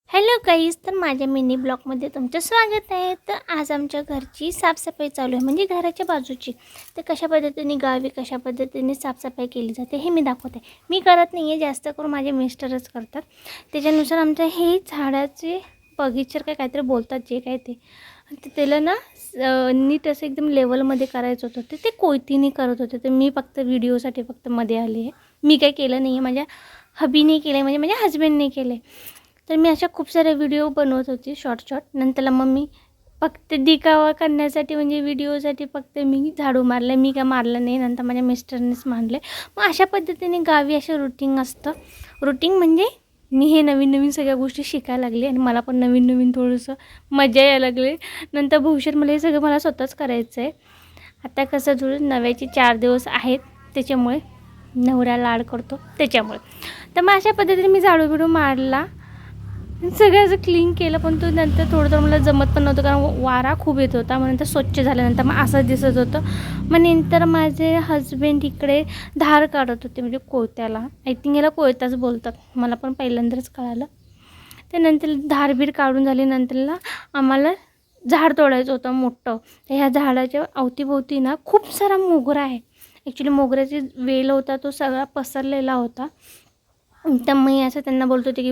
Hello guys, तर माझ्या mini ब्लॉगमध्ये तुमचं स्वागत आहे. तर आज आमच्या घरची साफसफाई चालू आहे, म्हणजे घराच्या बाजूची. तर कशा पद्धतीने गावी कशा पद्धतीने साफसफाई केली जाते हे मी दाखवते. मी करत नाही आहे, जास्त करून माझे मिस्टरच करतात. त्याच्यानुसार आमच्या हे झाडाचे बगीचर काहीतरी बोलतात जे काय ते त्याला ना नीट असं एकदम लेवलमध्ये करायचं होतं. ते कोयतीने करत होते. तर मी फक्त व्हिडिओसाठी फक्त मध्ये आले आहे. मी काही केलं नाही आहे, माझ्या हबीने केलं आहे, म्हणजे माझ्या हजबंडने केलं आहे. तर मी अशा खूप सारे व्हिडिओ बनवत होती शॉर्ट. नंतरला मग मी फक्त दिखावा करण्यासाठी, म्हणजे व्हिडिओसाठी फक्त मी झाडू मारले. मी काय मारलं नाही, नंतर माझ्या मिस्टरनेच मारले. मग अशा पद्धतीने गावी असं रुटीन असतं. रुटीन म्हणजे मी हे नवीन नवीन सगळ्या गोष्टी शिकायला लागले आणि मला पण नवीन नवीन थोडंसं मजा यायला लागली. नंतर भविष्यात मला हे सगळं मला स्वतःच करायचं आहे. आता कसं थोडं नव्याचे 4 दिवस आहेत, त्याच्यामुळे नवरा लाड करतो त्याच्यामुळे. तर मग अशा पद्धतीने मी झाडू बिडू मारला, सगळं असं क्लीन केलं. पण तो नंतर थोडं मला जमत पण नव्हतं, कारण वारा खूप येत होता. मग नंतर स्वच्छ झाल्यानंतर मग असं दिसत होतं. मग नंतर माझे हजबंड इकडे धार काढत होते, म्हणजे कोयत्याला. आय थिंक याला कोयताच बोलतात, मला पण पहिल्यांदाच कळालं. त्यानंतर धारबीर काढून झाल्यानंतरला आम्हाला झाड तोडायचं होतं मोठं. तर ह्या झाडाच्या अवतीभोवती ना खूप सारा मोगरा आहे. ॲक्च्युली मोगऱ्याची वेल होता, तो सगळा पसरलेला होता. तर मी असं त्यांना बोलत होते की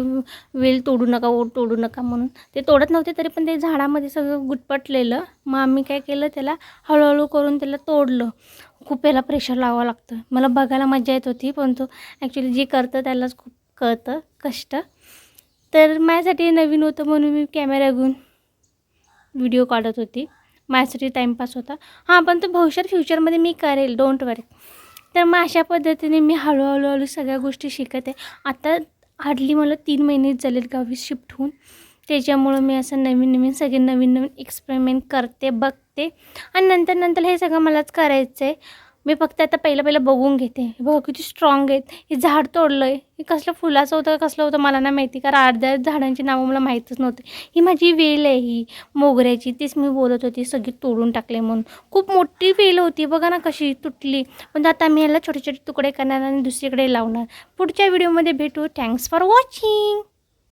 वेल तोडू नका, ओढ तोडू नका म्हणून. ते तोडत नव्हते, तरी पण ते झाडामध्ये सगळं गुटपटलेलं. मग आम्ही काय केलं, त्याला हळूहळू करून त्याला तोडलं. खूप याला प्रेशर लावावं लागतं. मला बघायला मजा येत होती, पण तो ॲक्च्युली जे करतं त्यालाच खूप कळतं कष्ट. तर माझ्यासाठी नवीन होतं म्हणून मी कॅमेरा घेऊन व्हिडिओ काढत होती. माझ्यासाठी टाईमपास होता. हां, पण तो भविष्यात फ्युचरमध्ये मी करेल, डोंट वरी. तर मग अशा पद्धतीने मी हळूहळू सगळ्या गोष्टी शिकत आहे. आता हार्डली मला 3 महिनेच झालेत गावी शिफ्ट होऊन. त्याच्यामुळं मी असं नवीन सगळे नवीन एक्सपेरिमेंट करते, बघते आणि नंतर हे सगळं मलाच करायचं आहे. मी फक्त आता पहिलं बघून घेते. बघा किती स्ट्रॉंग आहेत. हे झाड तोडलं आहे, हे कसलं फुलाचं होतं का कसलं होतं मला नाही माहिती, कारण अर्ध्या झाडांची नावं मला माहीतच नव्हते. ही माझी वेल आहे, ही मोगऱ्याची, तीच मी बोलत होती सगळी तोडून टाकले म्हणून. खूप मोठी वेल होती, बघा ना कशी तुटली. पण आता मी याला छोटे छोटे तुकडे करणार आणि दुसरीकडे लावणार. पुढच्या व्हिडिओमध्ये भेटू. Thanks for watching.